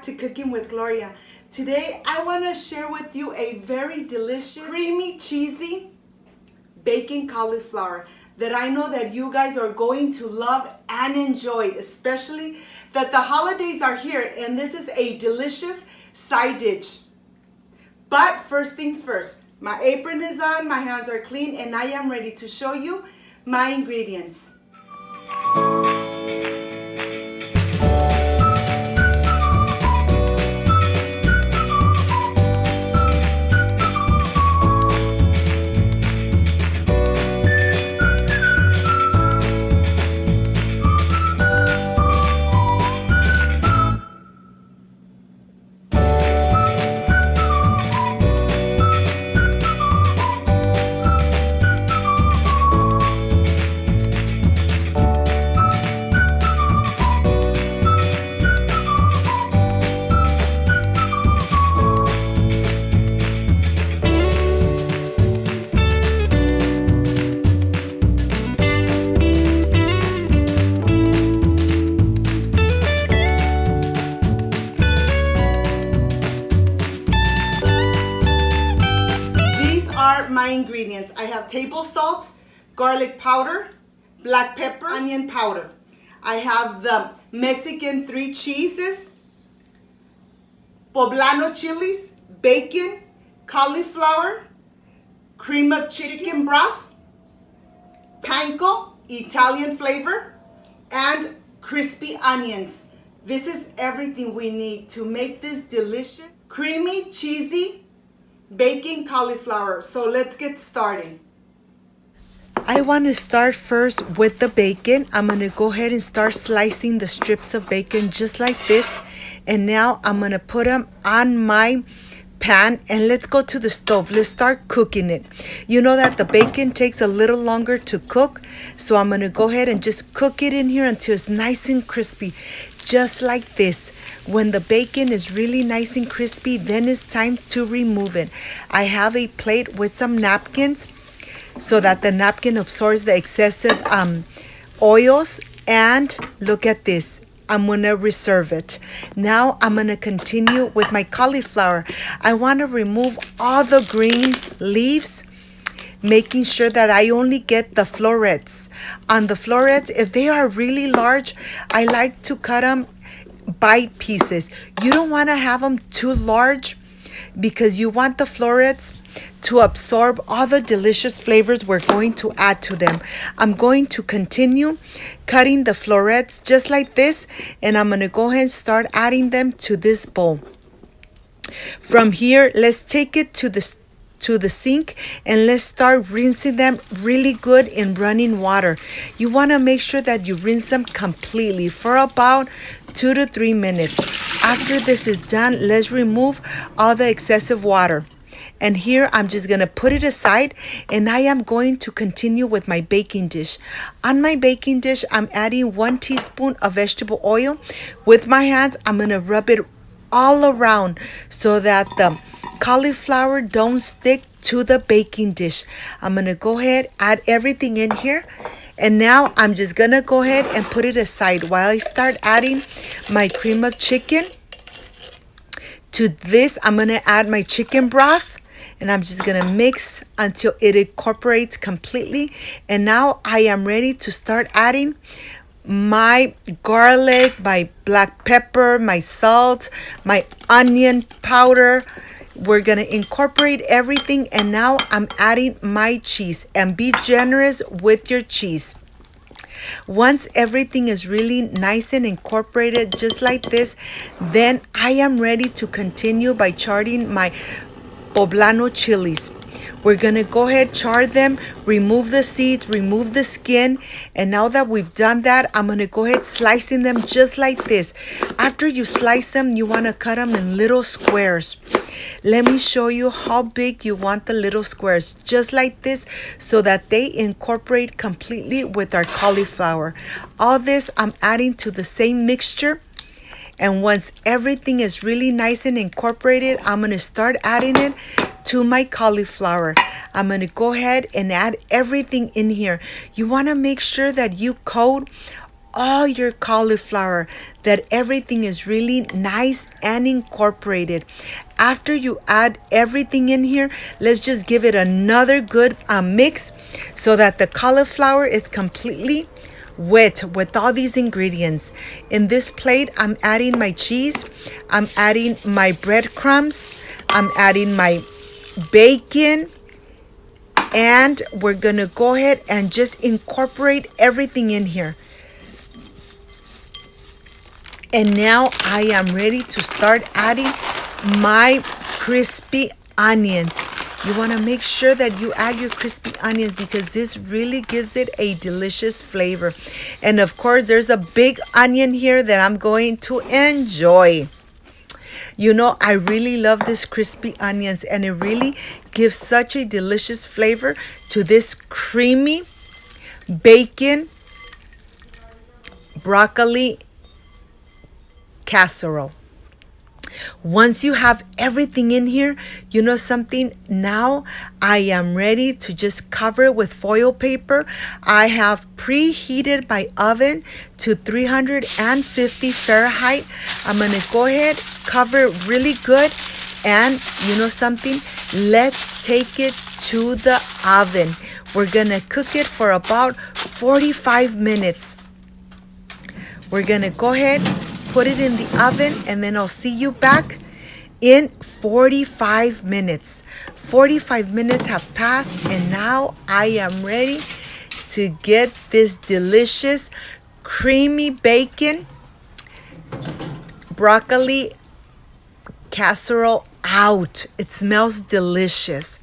back to Cooking with Gloria. Today I want to share with you a very delicious, creamy, cheesy bacon cauliflower that I know that you guys are going to love and enjoy, especially that the holidays are here and this is a delicious side dish. But first things first, my apron is on, my hands are clean, and I am ready to show you my ingredients. My ingredients. I have table salt, garlic powder, black pepper, onion powder. I have the Mexican 3 cheeses, poblano chilies, bacon, cauliflower, cream of chicken broth, panko, Italian flavor, and crispy onions. This is everything we need to make this delicious, creamy, cheesy bacon cauliflower. So let's get started. I want to start first with the bacon. I'm going to go ahead and start slicing the strips of bacon just like this. And now I'm going to put them on my pan and let's go to the stove. Let's start cooking it. You know that the bacon takes a little longer to cook, so I'm going to go ahead and just cook it in here until it's nice and crispy, just like this. When the bacon is really nice and crispy, then it's time to remove it. I have a plate with some napkins so that the napkin absorbs the excessive oils, and look at this. I'm going to reserve it. Now I'm going to continue with my cauliflower. I want to remove all the green leaves, making sure that I only get the florets. On the florets, if they are really large, I like to cut them by pieces. You don't want to have them too large because you want the florets to absorb all the delicious flavors we're going to add to them. I'm going to continue cutting the florets just like this, and I'm going to go ahead and start adding them to this bowl. From here, let's take it to the sink and let's start rinsing them really good in running water. You want to make sure that you rinse them completely for about 2 to 3 minutes. After this is done, let's remove all the excessive water. And here I'm just going to put it aside, and I am going to continue with my baking dish. On my baking dish, I'm adding 1 teaspoon of vegetable oil. With my hands, I'm going to rub it all around so that the cauliflower don't stick to the baking dish. I'm going to go ahead, add everything in here. And now I'm just going to go ahead and put it aside while I start adding my cream of chicken. To this, I'm going to add my chicken broth. And I'm just going to mix until it incorporates completely. And now I am ready to start adding my garlic, my black pepper, my salt, my onion powder. We're going to incorporate everything. And now I'm adding my cheese. And be generous with your cheese. Once everything is really nice and incorporated just like this, then I am ready to continue by charring my poblano chilies. We're going to go ahead, char them, remove the seeds, remove the skin. And now that we've done that, I'm going to go ahead slicing them just like this. After you slice them, you want to cut them in little squares. Let me show you how big you want the little squares, just like this, so that they incorporate completely with our cauliflower. All this I'm adding to the same mixture. And once everything is really nice and incorporated, I'm going to start adding it to my cauliflower. I'm going to go ahead and add everything in here. You want to make sure that you coat all your cauliflower, that everything is really nice and incorporated. After you add everything in here, let's just give it another good mix so that the cauliflower is completely wet with all these ingredients. In this plate, I'm adding my cheese, I'm adding my breadcrumbs, I'm adding my bacon, and we're gonna go ahead and just incorporate everything in here. And now I am ready to start adding my crispy onions. You want to make sure that you add your crispy onions because this really gives it a delicious flavor. And of course, there's a big onion here that I'm going to enjoy. You know, I really love this crispy onions, and it really gives such a delicious flavor to this creamy bacon broccoli casserole. Once you have everything in here, you know something, now I am ready to just cover it with foil paper. I have preheated my oven to 350 Fahrenheit. I'm going to go ahead, cover it really good, and you know something, let's take it to the oven. We're going to cook it for about 45 minutes. We're going to go ahead, put it in the oven, and then I'll see you back in 45 minutes. 45 minutes have passed, and now I am ready to get this delicious creamy bacon broccoli casserole out. It smells delicious.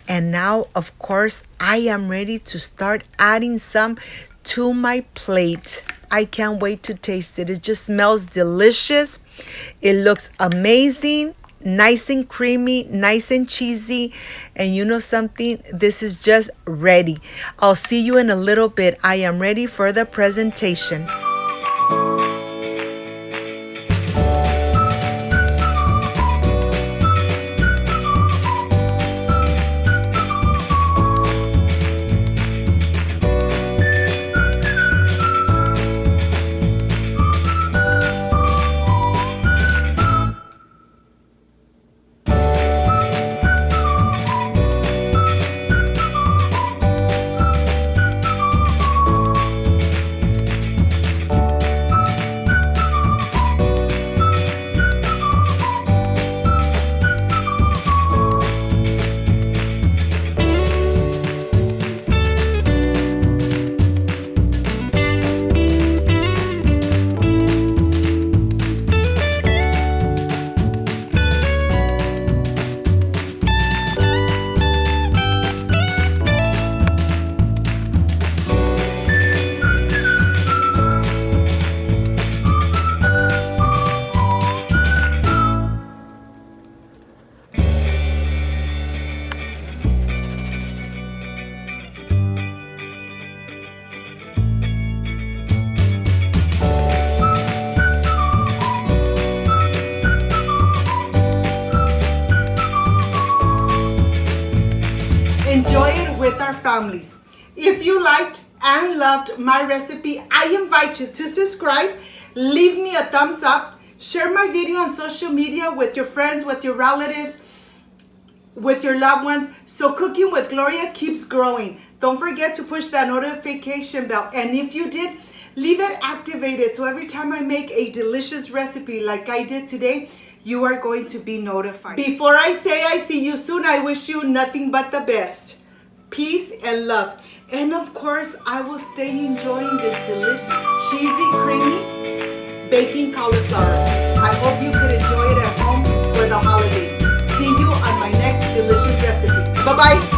And now, of course, I am ready to start adding some to my plate. I can't wait to taste it. It just smells delicious. It looks amazing, nice and creamy, nice and cheesy. And you know something? This is just ready. I'll see you in a little bit. I am ready for the presentation. Enjoy it with our families. If you liked and loved my recipe, I invite you to subscribe, leave me a thumbs up, share my video on social media with your friends, with your relatives, with your loved ones, so Cooking with Gloria keeps growing. Don't forget to push that notification bell, and if you did, leave it activated so every time I make a delicious recipe like I did today, you are going to be notified. Before I say I see you soon, I wish you nothing but the best. Peace and love. And of course, I will stay enjoying this delicious, cheesy, creamy baking cauliflower. I hope you could enjoy it at home for the holidays. See you on my next delicious recipe. Bye-bye.